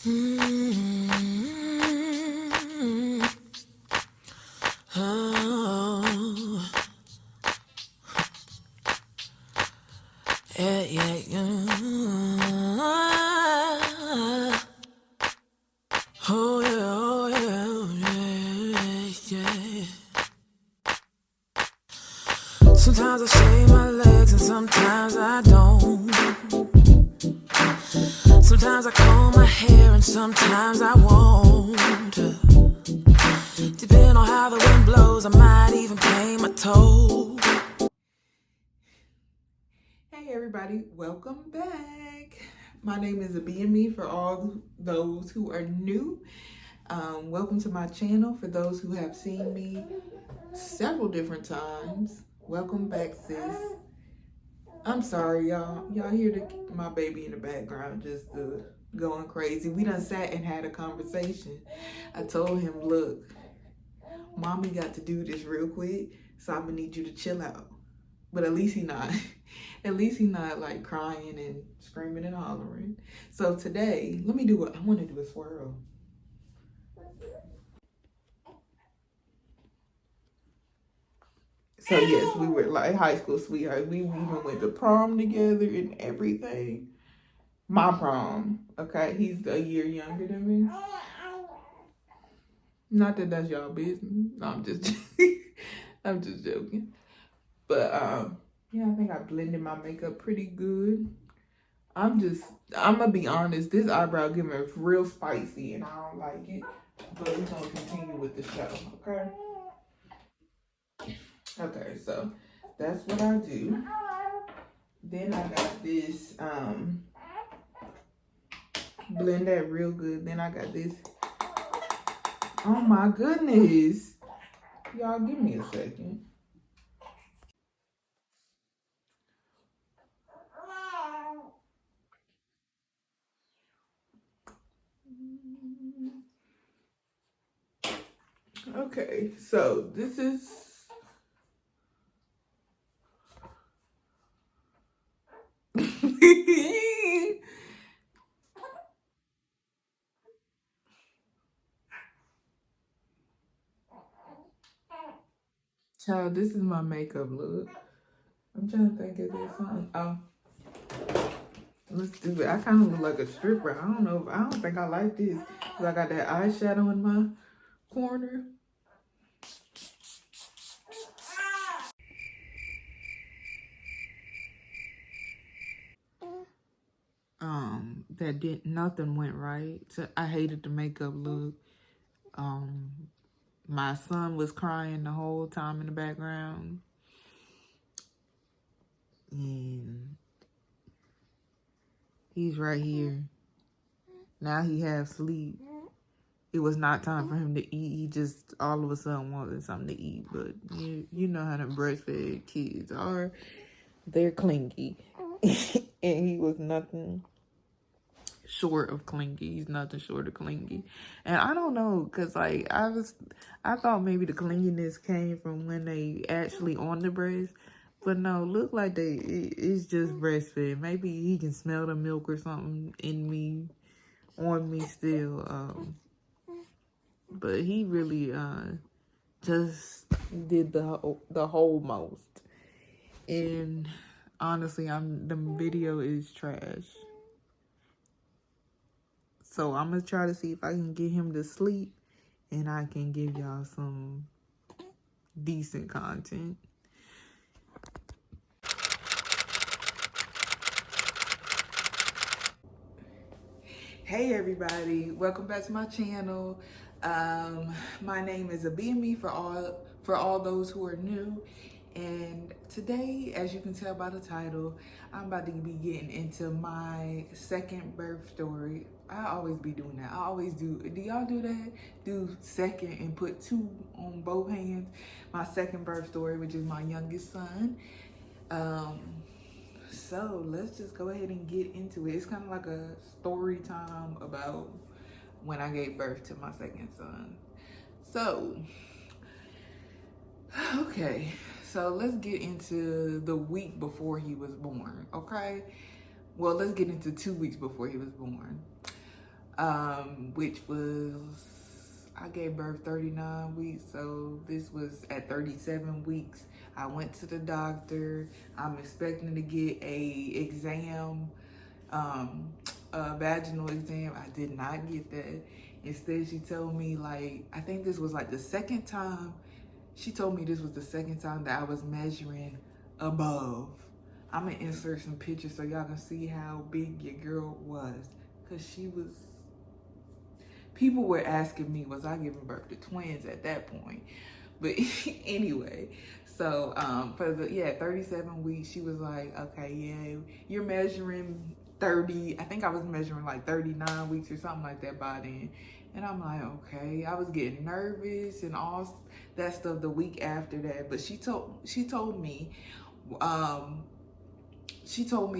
Oh, yeah, yeah, yeah. Oh, yeah, oh, yeah, yeah. Sometimes I shave my legs and sometimes I don't. Sometimes I comb my hair and sometimes I won't. Depending on how the wind blows, I might even paint my toes. Hey everybody, welcome back. My name is Ibiyemi for all those who are new. Welcome to my channel for those who have seen me several different times. Welcome back, sis. I'm sorry, y'all. Y'all hear my baby in the background just going crazy. We done sat and had a conversation. I told him, look, mommy got to do this real quick, so I'm gonna need you to chill out. But at least he not. At least he not like crying and screaming and hollering. So today, I want to do a swirl. So yes, we were like high school sweethearts. We even went to prom together and everything. My prom, okay? He's a year younger than me. Not that that's y'all business. No, I'm just I'm just joking. But yeah, I think I blended my makeup pretty good. I'm gonna be honest, this eyebrow giving me real spicy and I don't like it. But we're gonna continue with the show, okay? Okay, so that's what I do. Then I got this, blend that real good. Then I got this. Oh my goodness. Y'all give me a second. Okay, so this is child, this is my makeup look. I'm trying to think, is there something? Oh, let's do it. I kind of look like a stripper. I don't think I like this. Cause I got that eyeshadow in my corner. Nothing went right. So I hated the makeup look. My son was crying the whole time in the background. And he's right here. Now he half asleep. It was not time for him to eat. He just all of a sudden wanted something to eat. But you know how them breastfed kids are. They're clingy. And he was nothing short of clingy. He's nothing short of clingy. And I don't know, because like I thought maybe the clinginess came from when they actually on the breast. But no, look like it's just breastfed. Maybe he can smell the milk or something in me, on me still. But he really just did the whole most. And honestly, the video is trash. So I'm gonna try to see if I can get him to sleep and I can give y'all some decent content. Hey everybody, welcome back to my channel. My name is Ibiyemi for all those who are new. And today, as you can tell by the title, I'm about to be getting into my second birth story. I always be doing that. I always do. Do y'all do that? Do second and put two on both hands. My second birth story, which is my youngest son. So let's just go ahead and get into it. It's kind of like a story time about when I gave birth to my second son. So, okay. So let's get into the week before he was born, okay? Well, let's get into 2 weeks before he was born. which was, I gave birth 39 weeks, so this was at 37 weeks. I went to the doctor. I'm expecting to get a exam, a vaginal exam. I did not get that. Instead, she told me, like, I think this was like the second time. She told me this was the second time that I was measuring above. I'm gonna insert some pictures so y'all can see how big your girl was. Cause she was, people were asking me, was I giving birth to twins at that point? But anyway, so for the 37 weeks, she was like, okay, yeah, you're measuring 30. I think I was measuring like 39 weeks or something like that by then. And I'm like, okay. I was getting nervous and all that stuff the week after that. But she told me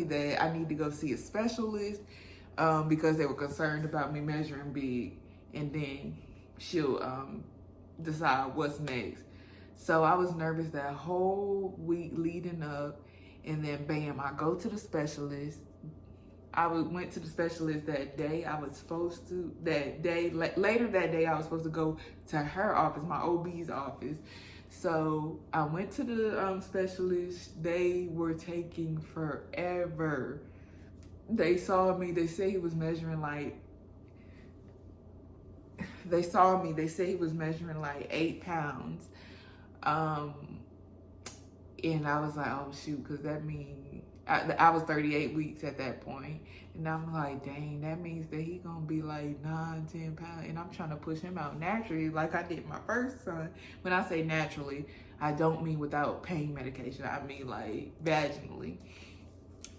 that I need to go see a specialist because they were concerned about me measuring big, and then she'll decide what's next. So I was nervous that whole week leading up, and then bam, I go to the specialist. Went to the specialist that day. I was supposed to, later that day, I was supposed to go to her office, my OB's office. So I went to the specialist. They were taking forever. They saw me. They said he was measuring like, they said he was measuring like 8 pounds. And I was like, oh shoot, because that means I was 38 weeks at that point. And I'm like, dang, that means that he gonna be like 9, 10 pounds. And I'm trying to push him out naturally like I did my first son. When I say naturally, I don't mean without pain medication. I mean like vaginally.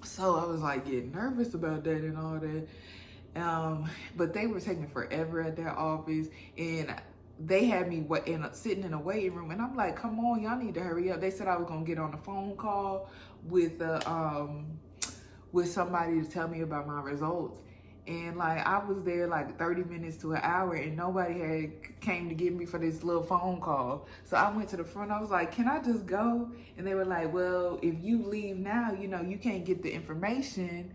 So I was like getting nervous about that and all that. But they were taking forever at their office, and they had me sitting in a waiting room, and I'm like, come on, y'all need to hurry up. They said I was gonna get on a phone call with somebody to tell me about my results. And like I was there like 30 minutes to an hour, and nobody had came to get me for this little phone call. So I went to the front. I was like, can I just go? And they were like, well, if you leave now, you can't get the information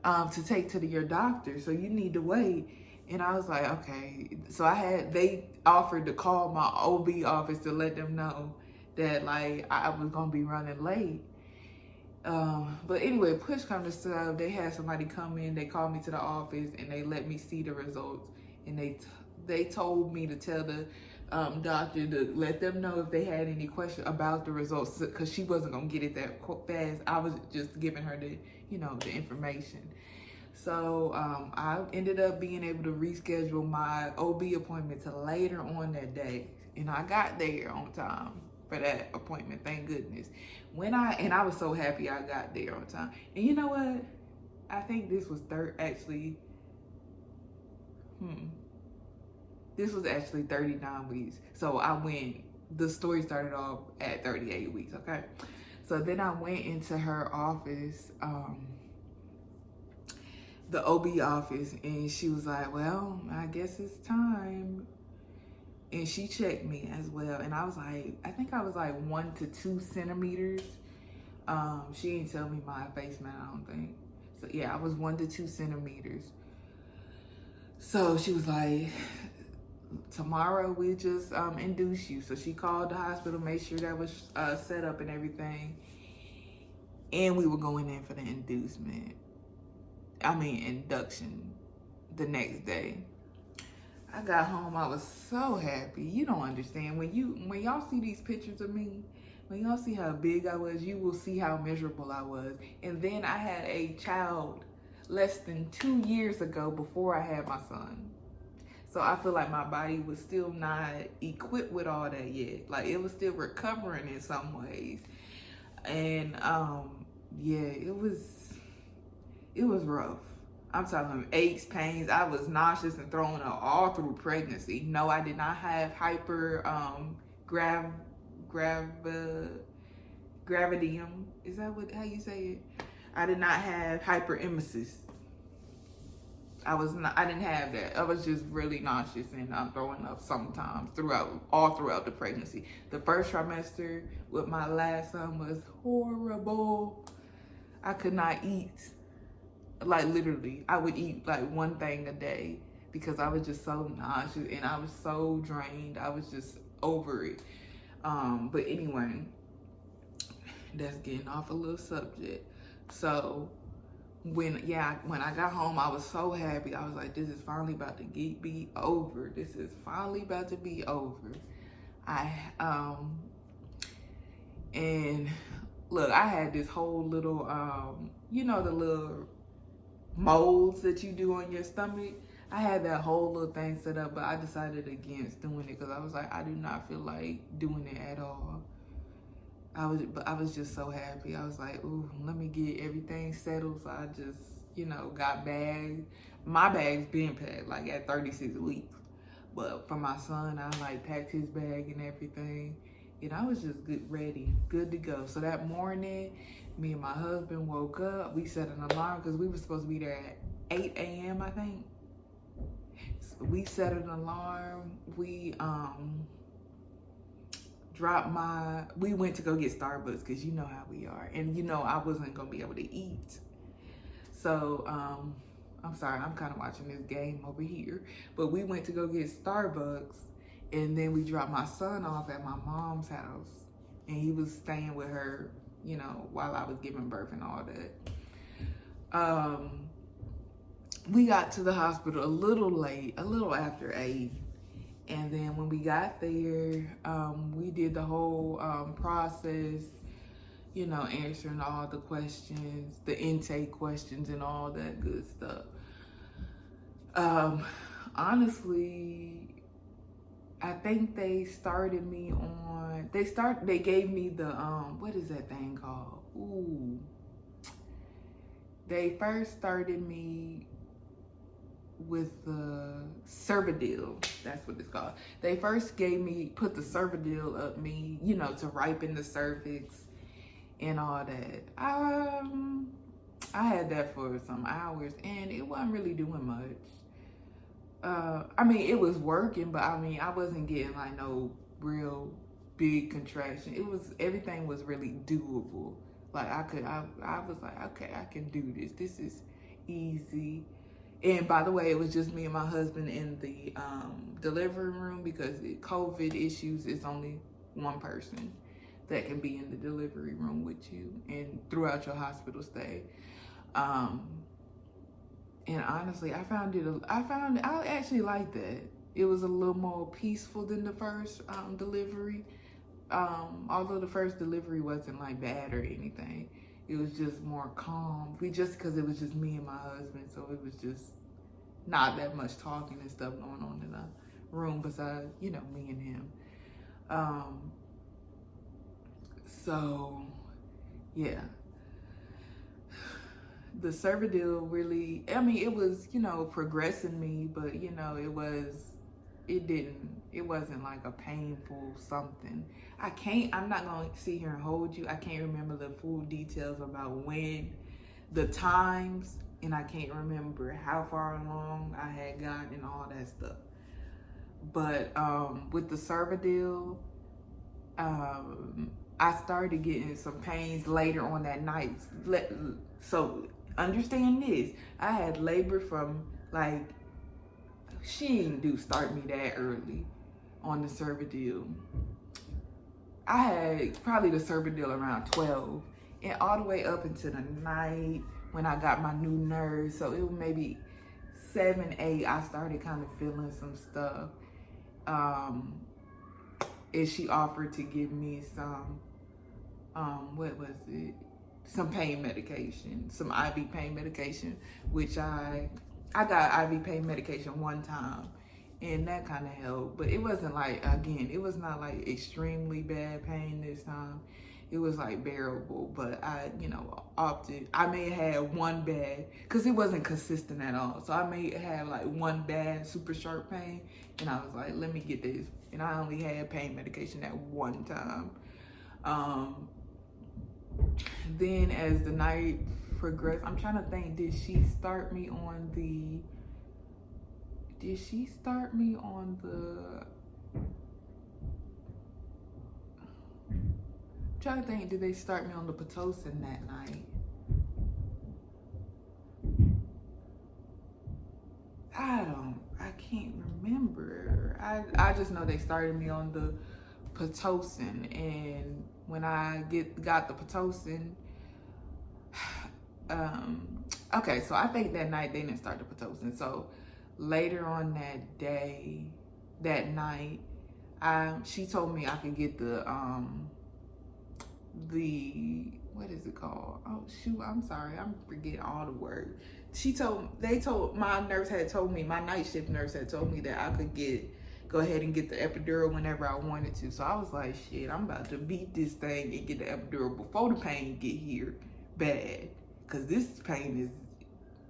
to take to your doctor, so you need to wait. And I was like, okay. So they offered to call my OB office to let them know that like I was gonna be running late. But anyway, push come to shove, they had somebody come in. They called me to the office and they let me see the results. And they told me to tell the doctor to let them know if they had any question about the results, because she wasn't gonna get it that fast. I was just giving her the information. So I ended up being able to reschedule my OB appointment to later on that day, and I got there on time for that appointment. Thank goodness. I was so happy I got there on time. And you know what? I think this was this was actually 39 weeks. So the story started off at 38 weeks, okay? So then I went into her office, the OB office, and she was like, well, I guess it's time. And she checked me as well. And I was like, I think I was like 1 to 2 centimeters. She didn't tell me my basement, I don't think. So yeah, I was 1 to 2 centimeters. So she was like, tomorrow we just induce you. So she called the hospital, made sure that was set up and everything. And we were going in for the induction the next day. I got home, I was so happy. You don't understand. When y'all see these pictures of me, when y'all see how big I was, you will see how miserable I was. And then I had a child less than 2 years ago before I had my son. So I feel like my body was still not equipped with all that yet. Like it was still recovering in some ways. And yeah, it was rough. I'm talking aches, pains. I was nauseous and throwing up all through pregnancy. No, I did not have Gravidarum. Is that how you say it? I did not have hyperemesis. I didn't have that. I was just really nauseous and throwing up sometimes all throughout the pregnancy. The first trimester with my last son was horrible. I could not eat. Like literally, I would eat like one thing a day. because I was just so nauseous and I was so drained. I was just over it. But anyway, that's getting off a little subject. So when I got home, I was so happy. I was like, this is finally about to be over. This is finally about to be over. And look, I had this whole little, you know, the little molds that you do on your stomach. I had that whole little thing set up, but I decided against doing it because I was like, I do not feel like doing it at all. But I was just so happy. I was like, ooh, let me get everything settled. So I just, you know, got bags. My bag's been packed, like at 36 weeks. But for my son, I like packed his bag and everything. And I was just good to go. So that morning, me and my husband woke up. We set an alarm because we were supposed to be there at 8 a.m., I think. So we set an alarm. We we went to go get Starbucks because you know how we are. And you know I wasn't going to be able to eat. So, I'm sorry, I'm kind of watching this game over here. But we went to go get Starbucks. And then we dropped my son off at my mom's house. And he was staying with her, you know, while I was giving birth and all that. We got to the hospital a little late, a little after 8. And then when we got there, we did the whole process, you know, answering all the questions, the intake questions and all that good stuff. Honestly, I think they started me on, they gave me the, what is that thing called? Ooh. They first started me with the Cervidil. That's what it's called. They first put the Cervidil up me, you know, to ripen the cervix and all that. I had that for some hours and it wasn't really doing much. I mean, it was working, but I mean, I wasn't getting like no real big contraction. Everything was really doable. Like I was like, okay, I can do this. This is easy. And by the way, it was just me and my husband in the delivery room because COVID issues is only one person that can be in the delivery room with you and throughout your hospital stay. And honestly, I actually liked that. It was a little more peaceful than the first delivery. Although the first delivery wasn't like bad or anything. It was just more calm. Because it was just me and my husband, so it was just not that much talking and stuff going on in the room besides, you know, me and him. So, yeah. The Cervidil really, I mean, it was, you know, progressing me, but, you know, it wasn't like a painful something. I'm not going to sit here and hold you. I can't remember the full details about the times, and I can't remember how far along I had gotten and all that stuff. But with the Cervidil, I started getting some pains later on that night. So understand this, I had labor from like, she didn't start me that early on the Cervidil. I had probably the Cervidil around 12 and all the way up into the night when I got my new nurse. So it was maybe 7, 8, I started kind of feeling some stuff. And she offered to give me some, what was it? Some pain medication, some IV pain medication, which I got IV pain medication one time and that kind of helped, but it wasn't like, again, it was not like extremely bad pain this time. It was like bearable, but I, you know, I may have had one bad, because it wasn't consistent at all. So I may have like one bad super sharp pain and I was like, let me get this. And I only had pain medication at one time. Then as the night progressed, I'm trying to think, did she start me on the I'm trying to think, did they start me on the Pitocin that night? I I just know they started me on the Pitocin, and when I got the Pitocin, okay, so I think that night they didn't start the Pitocin. So later on that night, she told me I could get the what is it called? Oh shoot, I'm sorry, I'm forgetting all the words. My nurse had told me, my night shift nurse had told me that I could go ahead and get the epidural whenever I wanted to. So I was like, shit, I'm about to beat this thing and get the epidural before the pain get here bad. Cause this pain is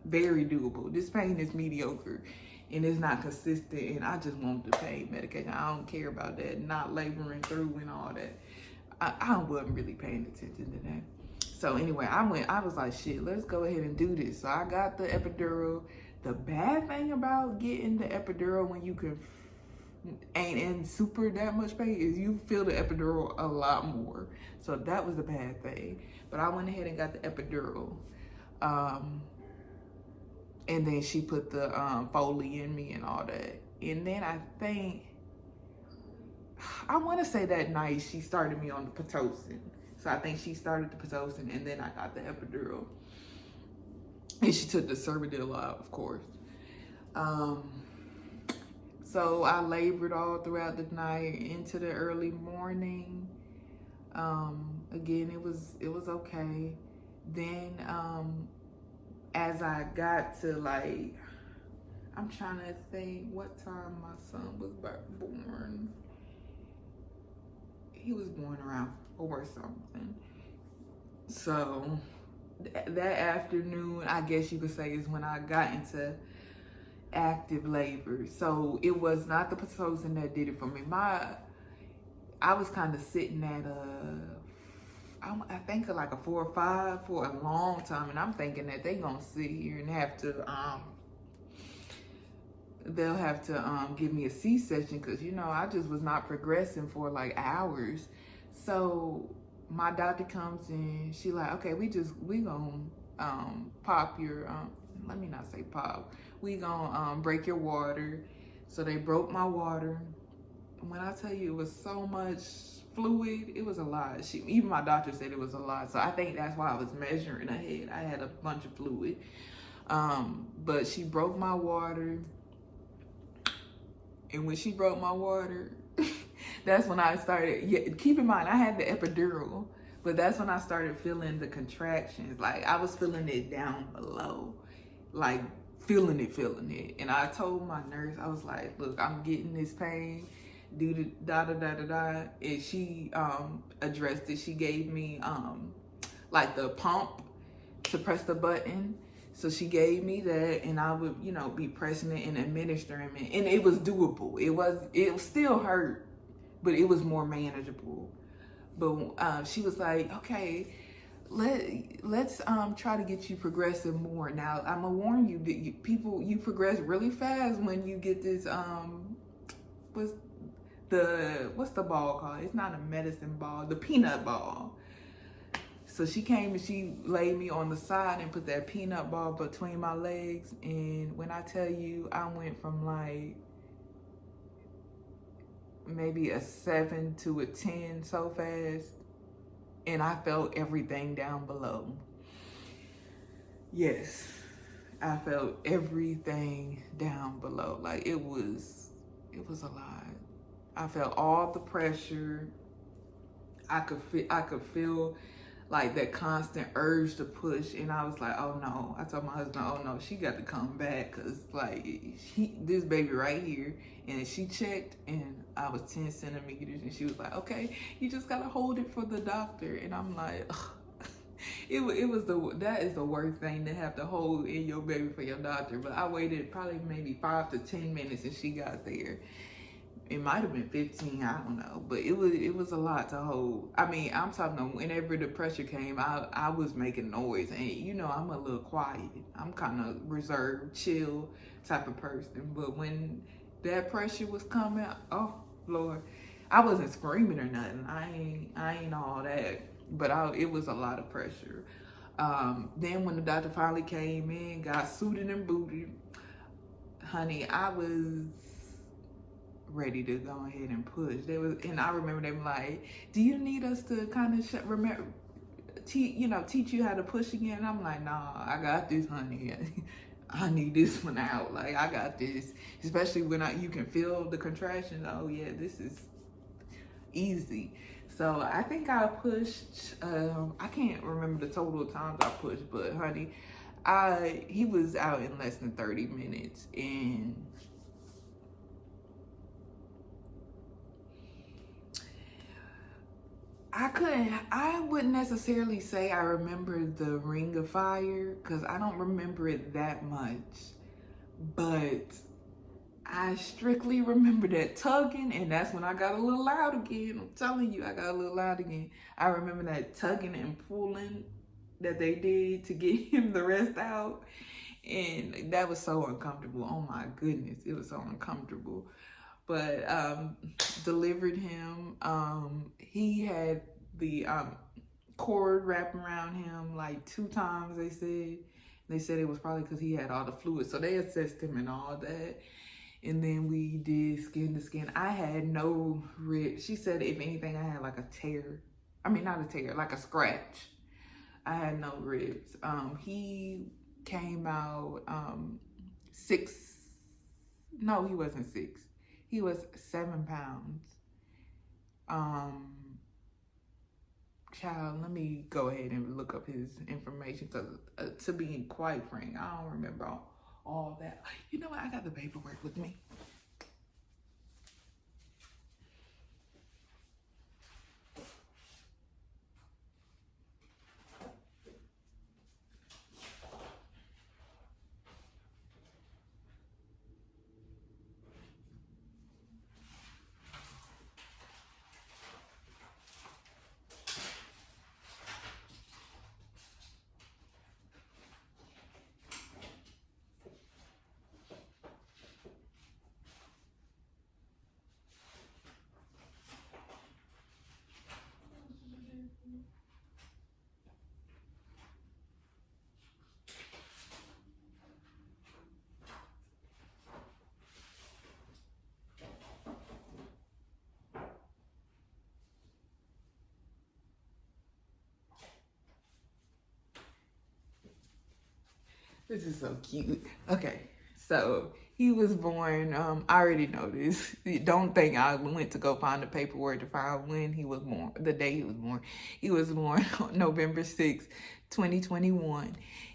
very doable. This pain is mediocre and it's not consistent, and I just want the pain medication. I don't care about that, not laboring through and all that. I wasn't really paying attention to that. So anyway, I was like, shit, let's go ahead and do this. So I got the epidural. The bad thing about getting the epidural when you ain't in super that much pain is you feel the epidural a lot more. So that was the bad thing. But I went ahead and got the epidural. And then she put the Foley in me and all that. And then I want to say that night she started me on the Pitocin. So I think she started the Pitocin, and then I got the epidural. And she took the Cervidil out, of course. So I labored all throughout the night into the early morning. Again, it was okay. Then as I got to, like, I'm trying to think what time my son was born. He was born around 4 something. So that afternoon, I guess you could say, is when I got into active labor. So it was not the Pitocin that did it for me. I was kind of sitting at I think like a 4 or 5 for a long time, and I'm thinking that they gonna sit here and have to they'll have to give me a C-section, because I just was not progressing for like hours. So my doctor comes in, she like, okay, we gonna pop your let me not say pop, we gonna break your water. So they broke my water. When I tell you it was so much fluid, it was a lot. Even my doctor said it was a lot. So I think that's why I was measuring ahead. I had a bunch of fluid. But she broke my water. And when she broke my water, that's when I started, keep in mind, I had the epidural, but that's when I started feeling the contractions. Like, I was feeling it down below, like feeling it. And I told my nurse, I was like, look, I'm getting this pain, do the da-da-da-da-da. And she addressed it. She gave me like the pump to press the button. So she gave me that, and I would, be pressing it and administering it, and it was doable. It still hurt, but it was more manageable. But she was like, okay, let's try to get you progressing more. Now I'm gonna warn you that you progress really fast when you get this what's the ball called? It's not a medicine ball, the peanut ball. So she came and she laid me on the side and put that peanut ball between my legs. And when I tell you, I went from like maybe a 7 to a 10 so fast. And I felt everything down below. Yes, I felt everything down below. Like it was a lot. I felt all the pressure. I could feel like that constant urge to push, and I was like, oh no. I told my husband, oh no, she got to come back, because like this baby right here. And she checked, and I was 10 centimeters, and she was like, okay, you just gotta hold it for the doctor. And I'm like, ugh. That is the worst thing, to have to hold in your baby for your doctor. But I waited probably maybe 5 to 10 minutes, and she got there. It might have been 15, I don't know, but it was a lot to hold. I mean, I'm talking about whenever the pressure came, I was making noise, and I'm a little quiet. I'm kind of reserved, chill type of person. But when that pressure was coming, oh Lord, I wasn't screaming or nothing. I ain't all that, but it was a lot of pressure. Then when the doctor finally came in, got suited and booted, honey, I was ready to go ahead and push. And I remember them like, "Do you need us to kind of remember, teach you how to push again?" And I'm like, "Nah, I got this, honey. I need this one out. Like, I got this." Especially when you can feel the contractions. Oh yeah, this is easy. So I think I pushed. I can't remember the total times I pushed, but honey, he was out in less than 30 minutes, and I wouldn't necessarily say I remember the Ring of Fire because I don't remember it that much, but I strictly remember that tugging, and that's when I got a little loud again. I'm telling you, I got a little loud again. I remember that tugging and pulling that they did to get him the rest out, and that was so uncomfortable. Oh my goodness, it was so uncomfortable. But delivered him. He had the cord wrapped around him like 2 times. They said it was probably because he had all the fluid, so they assessed him and all that. And then we did skin to skin. I had no rib. She said if anything, I had like a tear. I mean, not a tear, like a scratch. I had no ribs. He came out 6. No, he wasn't 6. He was 7 pounds. Child, let me go ahead and look up his information because, to be quite frank, I don't remember all that. You know what? I got the paperwork with me. This is so cute. Okay, so he was born, I already know this. Don't think I went to go find the paperwork to find when he was born, the day he was born. He was born on November 6th, 2021.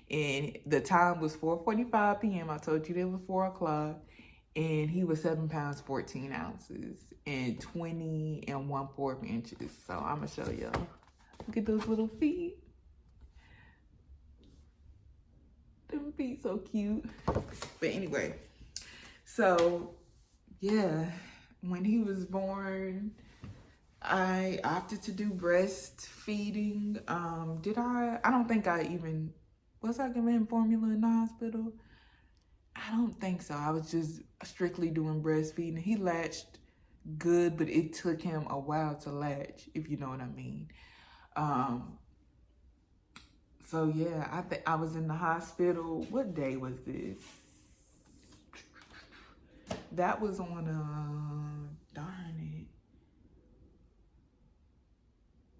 And the time was 4:45 p.m. I told you it was 4 o'clock. And he was 7 pounds, 14 ounces, and 20 1/4 inches. So I'm going to show y'all. Look at those little feet. Them feet so cute. But anyway, so yeah, when he was born, I opted to do breastfeeding. I don't think was I giving him formula in the hospital? I don't think so. I was just strictly doing breastfeeding. He latched good, but it took him a while to latch, if you know what I mean. So yeah, I was in the hospital. What day was this? That was on darn it.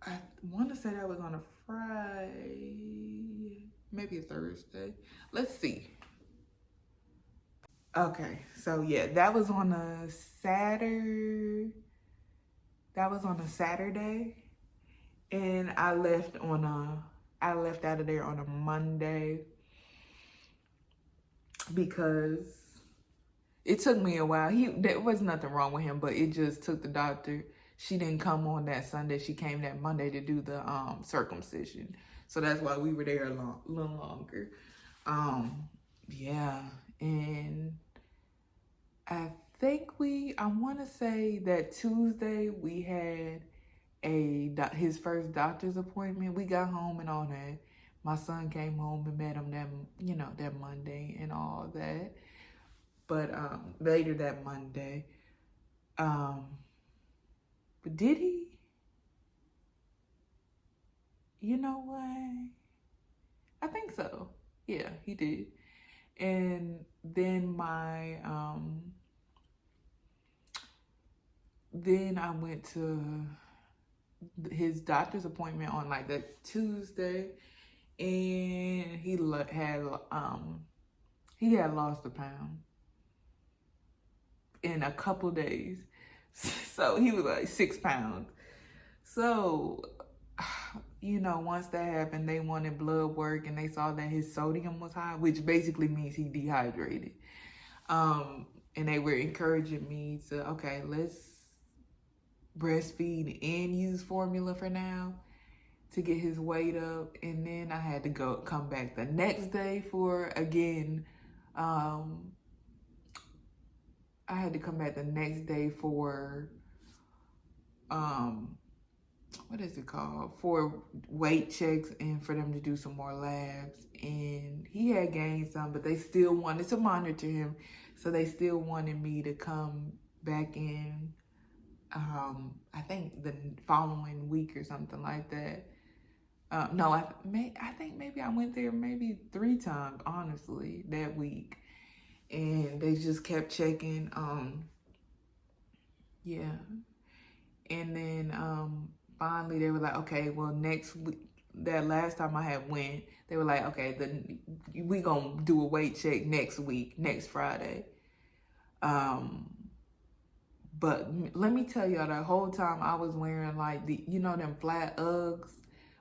I want to say that was on a Friday, maybe a Thursday. Let's see. Okay, so yeah, that was on a Saturday. That was on a Saturday, and I left out of there on a Monday because it took me a while. There was nothing wrong with him, but it just took the doctor. She didn't come on that Sunday. She came that Monday to do the circumcision. So that's why we were there a little longer. Yeah, and I want to say that Tuesday we had his first doctor's appointment. We got home and all that. My son came home and met him that Monday and all that. But later that Monday, but did he? You know what? I think so. Yeah, he did. And then my then I went to his doctor's appointment on like that Tuesday, and he had lost a pound in a couple days. So he was like 6 pounds. So, once that happened, they wanted blood work, and they saw that his sodium was high, which basically means he dehydrated. And they were encouraging me to, okay, let's breastfeed and use formula for now to get his weight up. And then I had to come back the next day for, again, I had to come back the next day for, what is it called? For weight checks and for them to do some more labs. And he had gained some, but they still wanted to monitor him. So they still wanted me to come back in, I think the following week or something like that. No, I think maybe I went there maybe 3 times, honestly, that week. And they just kept checking. Yeah. And then finally they were like, okay, well, next week, that last time I had went, they were like, okay, then we gonna do a weight check next week, next Friday. But let me tell y'all, the whole time I was wearing like them flat Uggs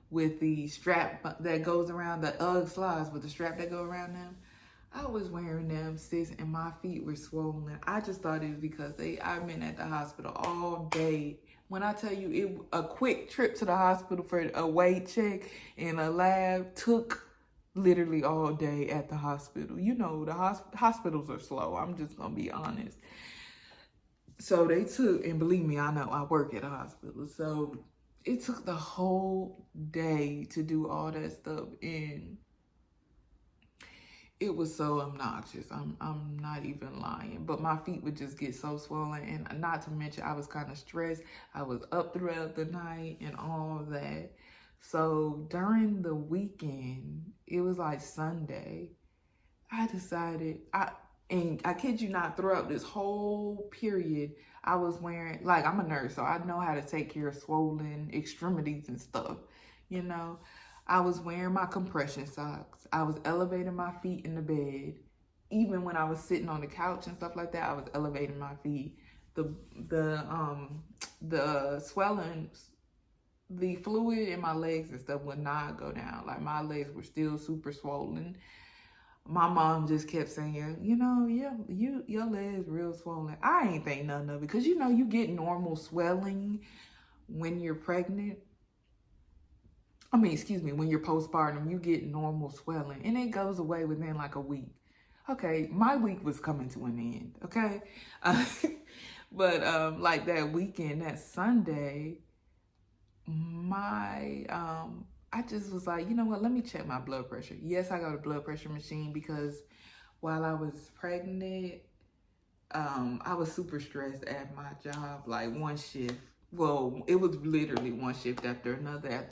with the strap that goes around, the Ugg slides with the strap that go around them. I was wearing them, sis, and my feet were swollen. I just thought it was because I've been at the hospital all day. When I tell you, a quick trip to the hospital for a weight check and a lab took literally all day at the hospital. The hospitals are slow. I'm just going to be honest. So they took, and believe me, I know, I work at a hospital. So it took the whole day to do all that stuff, and it was so obnoxious. I'm not even lying. But my feet would just get so swollen, and not to mention I was kind of stressed. I was up throughout the night and all of that. So during the weekend, it was like Sunday, I decided, and I kid you not, throughout this whole period, I was wearing, like, I'm a nurse, so I know how to take care of swollen extremities and stuff, I was wearing my compression socks. I was elevating my feet in the bed. Even when I was sitting on the couch and stuff like that, I was elevating my feet. The swelling, the fluid in my legs and stuff would not go down. Like, my legs were still super swollen. My mom just kept saying, your legs real swollen. I ain't think nothing of it, because you get normal swelling when you're pregnant. When you're postpartum, you get normal swelling, and it goes away within like a week. Okay, my week was coming to an end, okay? But like that weekend, that Sunday, I just was like, you know what, let me check my blood pressure. Yes, I got a blood pressure machine because while I was pregnant, I was super stressed at my job, like one shift. Well, it was literally one shift after another,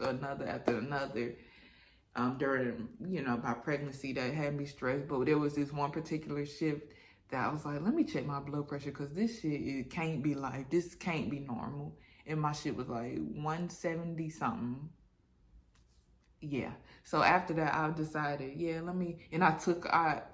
during, my pregnancy that had me stressed. But there was this one particular shift that I was like, let me check my blood pressure, because this shit, it can't be life. This can't be normal. And my shit was like 170 something. Yeah. So after that, I decided,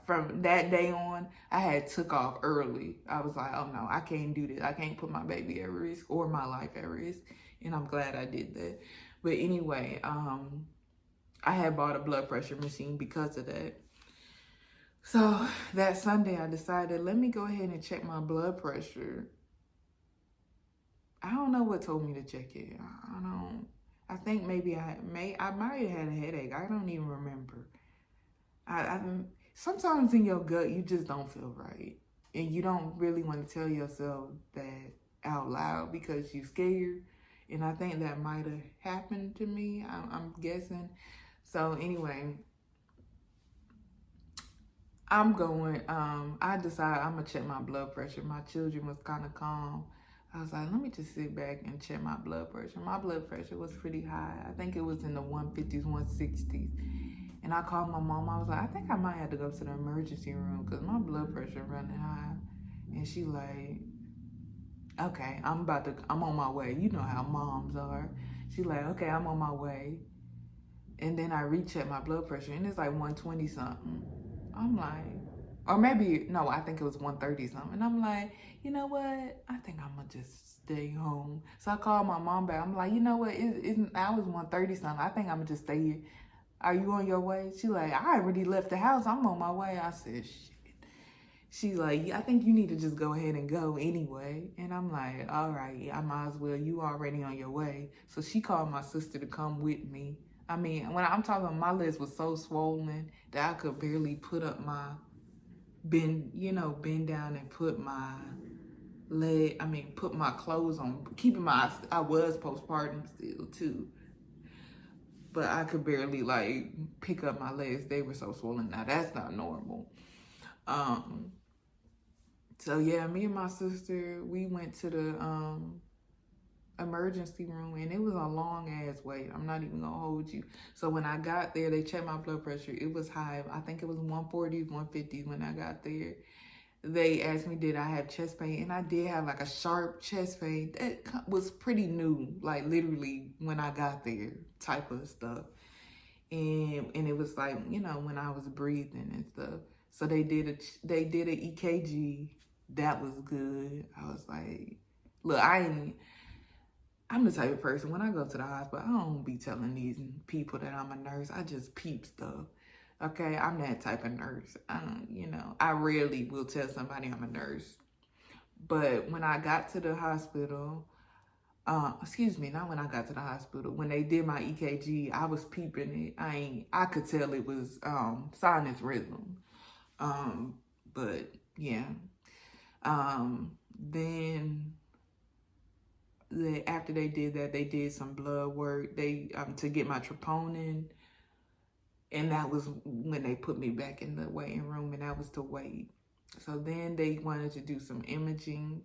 from that day on, I had took off early. I was like, oh no, I can't do this. I can't put my baby at risk or my life at risk. And I'm glad I did that. But anyway, I had bought a blood pressure machine because of that. So that Sunday, I decided, let me go ahead and check my blood pressure. I don't know what told me to check it. I think maybe I might have had a headache. I don't even remember. Sometimes in your gut, you just don't feel right. And you don't really want to tell yourself that out loud because you're scared. And I think that might have happened to me, I'm guessing. So anyway, I decided I'm going to check my blood pressure. My children was kind of calm. I was like, let me just sit back and check my blood pressure. My blood pressure was pretty high. I think it was in the 150s, 160s. And I called my mom. I was like, I think I might have to go to the emergency room because my blood pressure running high. And she like, okay, I'm on my way. You know how moms are. She like, okay, I'm on my way. And then I recheck my blood pressure and it's like 120 something. I'm like, or maybe, no, I think it was 130 something. And I'm like, you know what? I think I'm going to just stay home. So I called my mom back. I'm like, you know what? I was 130 something. I think I'm going to just stay here. Are you on your way? She like, I already left the house. I'm on my way. I said, shit. She's like, yeah, I think you need to just go ahead and go anyway. And I'm like, all right, I might as well. You already on your way. So she called my sister to come with me. I mean, when I'm talking, my legs was so swollen that I could barely put up my bend down and put my put my clothes on. I was postpartum still too. But I could barely like pick up my legs. They were so swollen. Now that's not normal. So yeah, me and my sister, we went to the emergency room and it was a long ass wait. I'm not even gonna hold you. So when I got there, they checked my blood pressure. It was high. I think it was 140, 150 when I got there. They asked me, did I have chest pain? And I did have like a sharp chest pain. That was pretty new, like literally when I got there type of stuff. And it was like, when I was breathing and stuff. So they did an EKG. That was good. I was like, look, I'm the type of person, when I go to the hospital, I don't be telling these people that I'm a nurse. I just peep stuff. Okay, I'm that type of nurse. I rarely will tell somebody I'm a nurse. But when I got to the hospital, not when I got to the hospital, when they did my EKG, I was peeping it. I could tell it was sinus rhythm. But yeah. Then after they did that, they did some blood work. They to get my troponin. And that was when they put me back in the waiting room, and that was to wait. So then they wanted to do some imaging.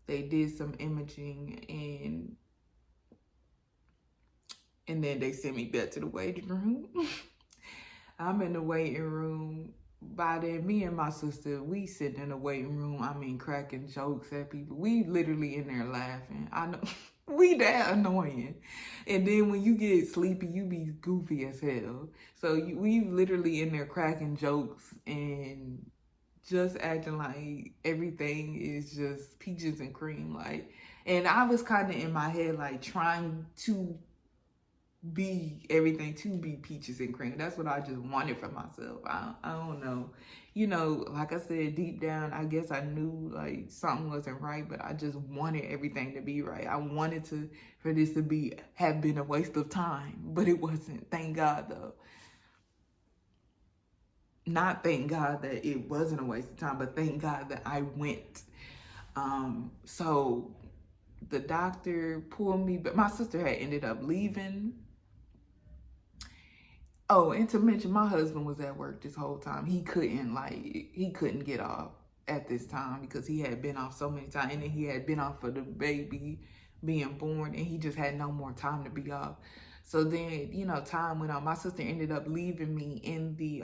They did some imaging, and then they sent me back to the waiting room. I'm in the waiting room. By then, me and my sister, we sitting in the waiting room, cracking jokes at people. We literally in there laughing. I know. We that annoying. And then when you get sleepy, you be goofy as hell. So we literally in there cracking jokes and just acting like everything is just peaches and cream. And I was kind of in my head, like trying to be everything to be peaches and cream. That's what I just wanted for myself. I don't know. Like I said, deep down, I guess I knew like something wasn't right, but I just wanted everything to be right. I wanted for this to have been a waste of time, but it wasn't. Thank God though. Not thank God that it wasn't a waste of time, but thank God that I went. So the doctor pulled me, but my sister had ended up leaving. Oh, and to mention, my husband was at work this whole time. He couldn't get off at this time because he had been off so many times, and then he had been off for the baby being born, and he just had no more time to be off. So then, time went on. My sister ended up leaving me in the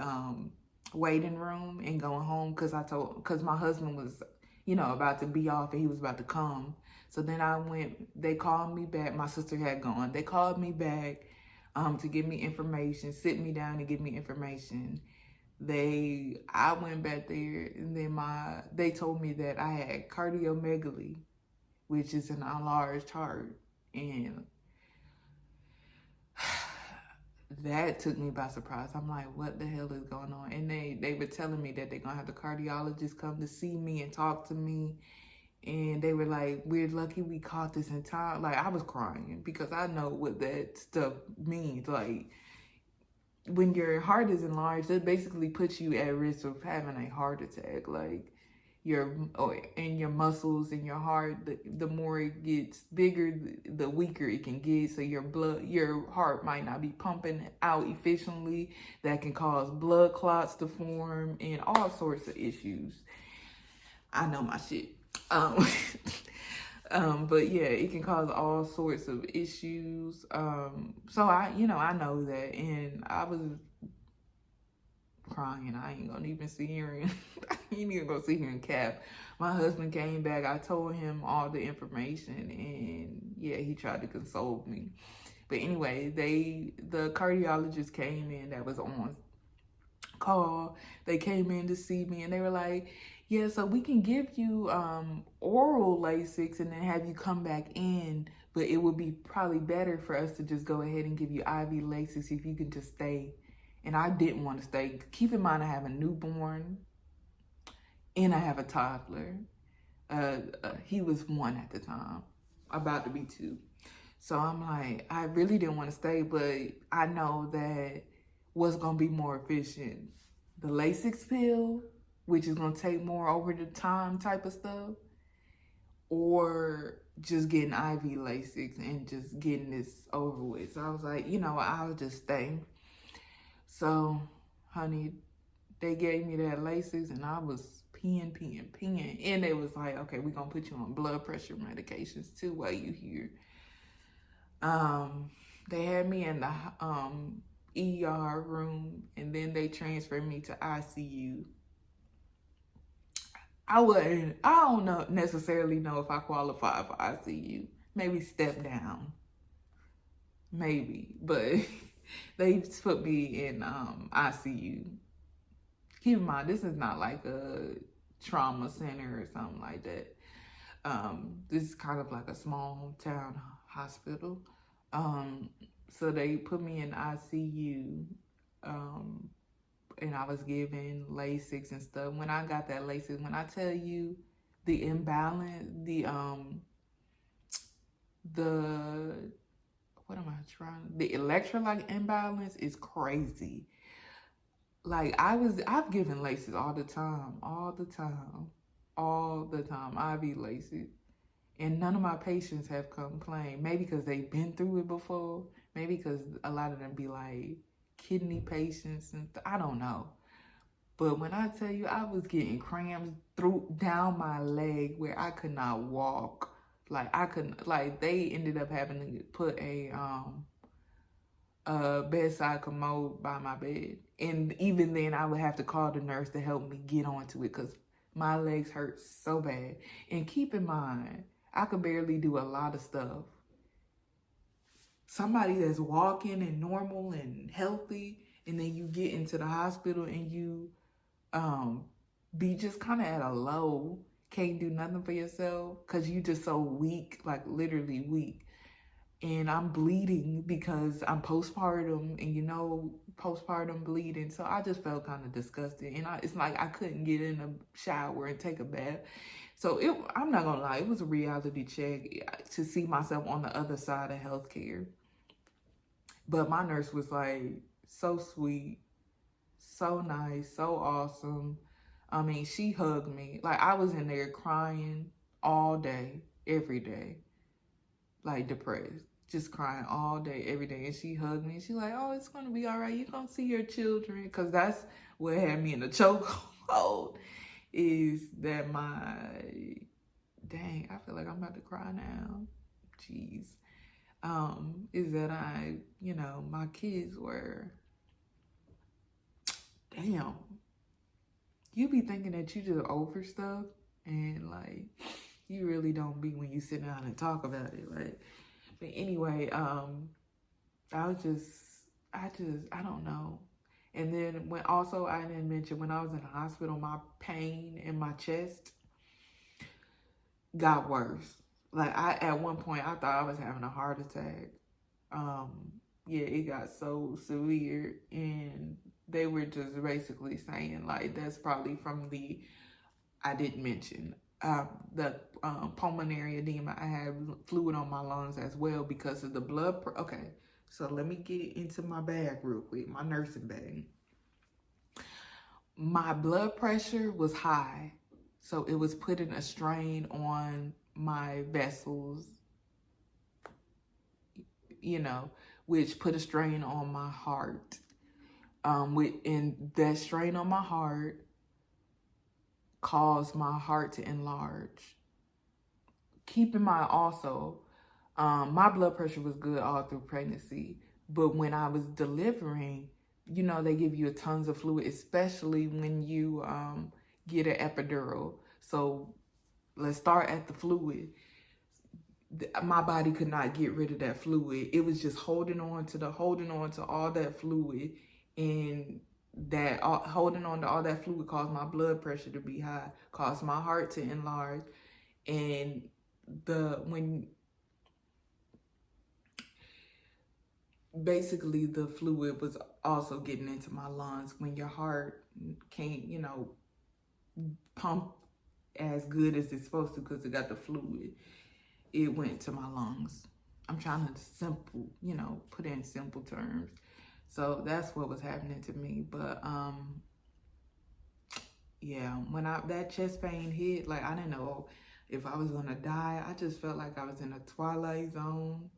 waiting room and going home because my husband was, about to be off and he was about to come. So then they called me back. My sister had gone. They called me back to give me information, sit me down and give me information. I went back there, and then they told me that I had cardiomegaly, which is an enlarged heart, and that took me by surprise. I'm like, what the hell is going on? And they were telling me that they're gonna have the cardiologist come to see me and talk to me. And they were like, we're lucky we caught this in time. Like, I was crying because I know what that stuff means. Like, when your heart is enlarged, it basically puts you at risk of having a heart attack. Like, your muscles and your heart, the more it gets bigger, the weaker it can get. So your heart might not be pumping out efficiently. That can cause blood clots to form and all sorts of issues. I know my shit. But yeah, it can cause all sorts of issues. So I know that, and I was crying. I ain't gonna even see her in, I ain't even gonna see her in cap. My husband came back. I told him all the information, and yeah, he tried to console me. But anyway, the cardiologist came in that was on call. They came in to see me, and they were like, yeah, so we can give you oral Lasix and then have you come back in, but it would be probably better for us to just go ahead and give you IV Lasix if you can just stay. And I didn't want to stay. Keep in mind, I have a newborn and I have a toddler. He was 1 at the time, about to be 2. So I'm like, I really didn't want to stay, but I know that what's going to be more efficient, the Lasix pill, which is going to take more over the time type of stuff, or just getting IV Lasix and just getting this over with. So I was like, you know, I'll just stay. So, honey, they gave me that Lasix and I was peeing. And it was like, okay, we're going to put you on blood pressure medications too while you here. They had me in the ER room, and then they transferred me to ICU. I don't necessarily know if I qualify for ICU. Maybe step down. Maybe, but they put me in ICU. Keep in mind, this is not like a trauma center or something like that. This is kind of like a small town hospital. So they put me in ICU, and I was given Lasix and stuff. When I got that Lasix, when I tell you the imbalance, the electrolyte imbalance is crazy. Like I've given Lasix all the time, IV Lasix. And none of my patients have complained. Maybe because they've been through it before. Maybe because a lot of them be like kidney patients and I don't know. But when I tell you, I was getting cramps down my leg where I could not walk. Like I couldn't. Like they ended up having to put a bedside commode by my bed, and even then, I would have to call the nurse to help me get onto it because my legs hurt so bad. And keep in mind, I could barely do a lot of stuff. Somebody that's walking and normal and healthy, and then you get into the hospital and you be just kind of at a low, can't do nothing for yourself because you just so weak, like literally weak. And I'm bleeding because I'm postpartum, and you know, postpartum bleeding. So I just felt kind of disgusted. And it's like I couldn't get in a shower and take a bath. So I'm not gonna lie, it was a reality check to see myself on the other side of healthcare. But my nurse was like so sweet, so nice, so awesome. I mean, she hugged me. Like I was in there crying all day, every day, like depressed, just crying all day, every day. And she hugged me. And she's like, "Oh, it's gonna be all right. You're gonna see your children," because that's what had me in the chokehold. Is that dang, I feel like I'm about to cry now. Jeez. Is that my kids were, damn, you be thinking that you just over stuff, and like, you really don't be when you sit down and talk about it, right? But anyway, I don't know. And then I didn't mention, when I was in the hospital, my pain in my chest got worse. Like at one point, I thought I was having a heart attack. Yeah, it got so severe, and they were just basically saying like, that's probably from I didn't mention, the pulmonary edema. I had fluid on my lungs as well because of the blood. Okay, so let me get into my bag real quick, my nursing bag. My blood pressure was high, so it was putting a strain on my vessels, which put a strain on my heart. And that strain on my heart caused my heart to enlarge. Keep in mind also, my blood pressure was good all through pregnancy, but when I was delivering, you know, they give you tons of fluid, especially when you get an epidural. So let's start at the fluid. My body could not get rid of that fluid. It was just holding on to all that fluid, and that holding on to all that fluid caused my blood pressure to be high, caused my heart to enlarge, and when basically the fluid was also getting into my lungs. When your heart can't, you know, pump as good as it's supposed to because it got the fluid, it went to my lungs. I'm trying to put it in simple terms. So that's what was happening to me. But yeah, when that chest pain hit, like, I didn't know if I was gonna die. I just felt like I was in a twilight zone.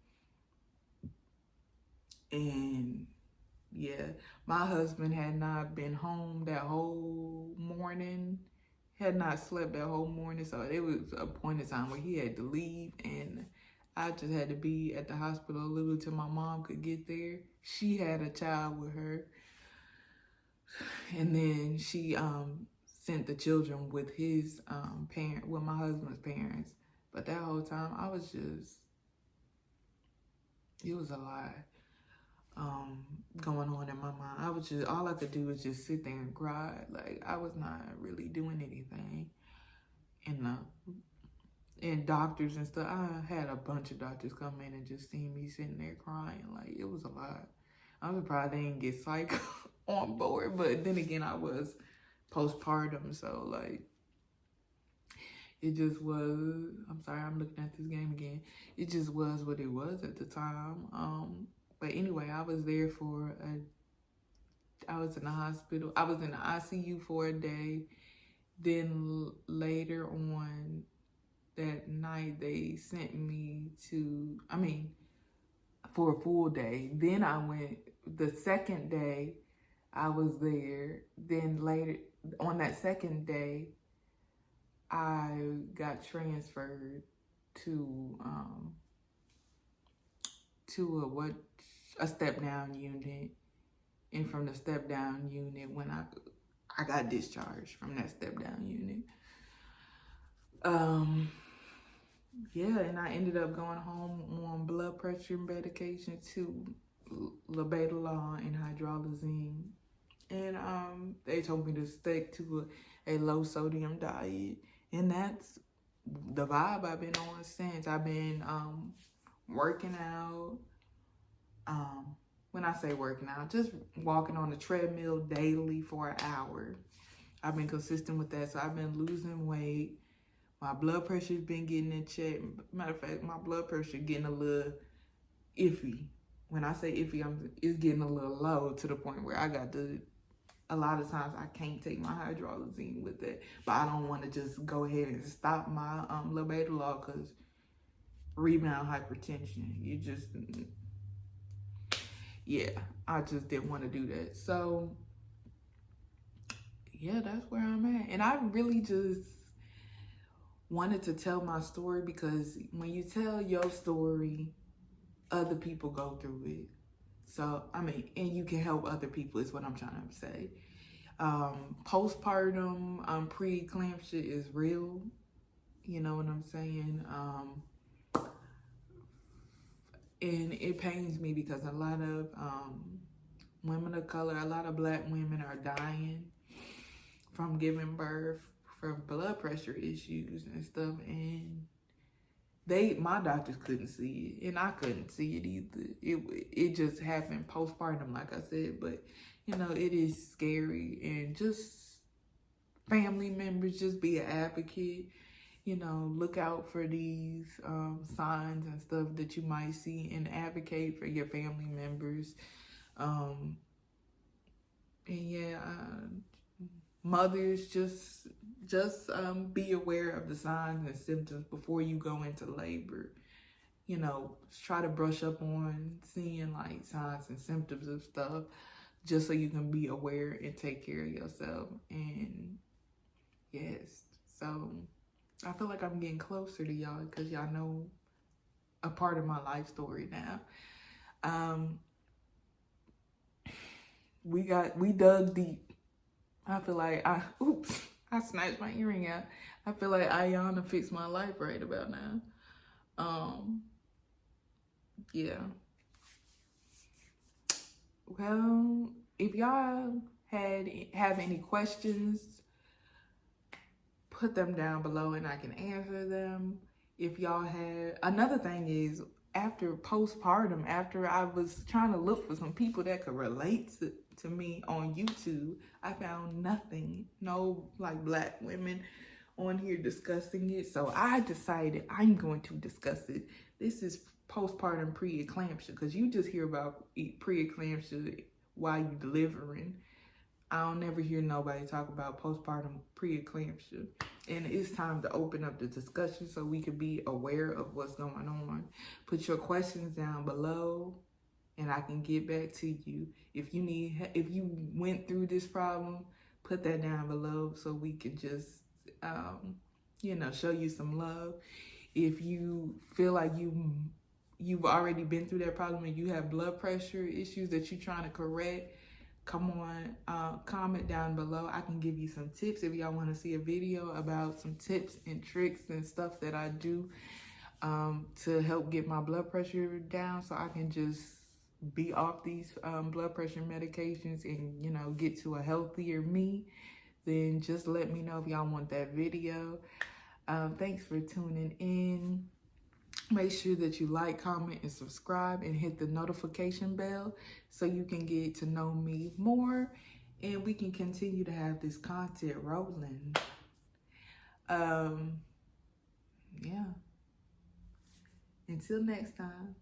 And yeah, my husband had not been home that whole morning, had not slept that whole morning. So it was a point in time where he had to leave, and I just had to be at the hospital a little till my mom could get there. She had a child with her, and then she sent the children with his with my husband's parents. But that whole time, it was a lot going on in my mind. All I could do was just sit there and cry. Like, I was not really doing anything. And doctors and stuff, I had a bunch of doctors come in and just see me sitting there crying. Like, it was a lot. I'm surprised they didn't get psych on board, but then again, I was postpartum, so like, it just was. I'm sorry, I'm looking at this game again. It just was what it was at the time. But anyway, I was there I was in the hospital. I was in the ICU for a day. Then later on that night, they sent me for a full day. Then I went, the second day I was there. Then later on that second day, I got transferred to a step down unit. And from the step down unit, when I got discharged from that step down unit. Yeah, and I ended up going home on blood pressure medication too, labetalol and hydralazine. And they told me to stick to a low sodium diet. And that's the vibe I've been on since. I've been working out. When I say working out, just walking on the treadmill daily for an hour. I've been consistent with that. So I've been losing weight. My blood pressure's been getting in check. Matter of fact, my blood pressure getting a little iffy. When I say iffy, it's getting a little low to the point where a lot of times I can't take my hydralazine with it. But I don't want to just go ahead and stop my labetalol because rebound hypertension. I just didn't want to do that. So yeah, that's where I'm at. And I really just wanted to tell my story because when you tell your story, other people go through it. So, and you can help other people is what I'm trying to say. Postpartum preeclampsia is real. You know what I'm saying? And it pains me because a lot of women of color, a lot of Black women are dying from giving birth from blood pressure issues and stuff. And my doctors couldn't see it, and I couldn't see it either. It just happened postpartum, like I said. But it is scary, and just family members, just be an advocate. Look out for these signs and stuff that you might see, and advocate for your family members. And mothers, just be aware of the signs and symptoms before you go into labor. Try to brush up on seeing like signs and symptoms of stuff, just so you can be aware and take care of yourself. And yes, so I feel like I'm getting closer to y'all because y'all know a part of my life story now. We dug deep. I feel like I snatched my earring out. I feel like Ayana fixed my life right about now. Yeah. Well, if y'all have any questions, put them down below and I can answer them. If y'all had, another thing is, after postpartum, after I was trying to look for some people that could relate to me on YouTube, I found nothing, no like Black women on here discussing it. So I decided I'm going to discuss it. This is postpartum preeclampsia, because you just hear about preeclampsia while you delivering. I don't never hear nobody talk about postpartum preeclampsia. And it's time to open up the discussion so we can be aware of what's going on. Put your questions down below and I can get back to you. If you went through this problem, put that down below so we can just, show you some love. If you feel like you've already been through that problem and you have blood pressure issues that you're trying to correct, come on, comment down below. I can give you some tips if y'all want to see a video about some tips and tricks and stuff that I do to help get my blood pressure down so I can just be off these blood pressure medications and, get to a healthier me. Then just let me know if y'all want that video. Thanks for tuning in. Make sure that you like, comment, and subscribe and hit the notification bell so you can get to know me more and we can continue to have this content rolling. Yeah. Until next time.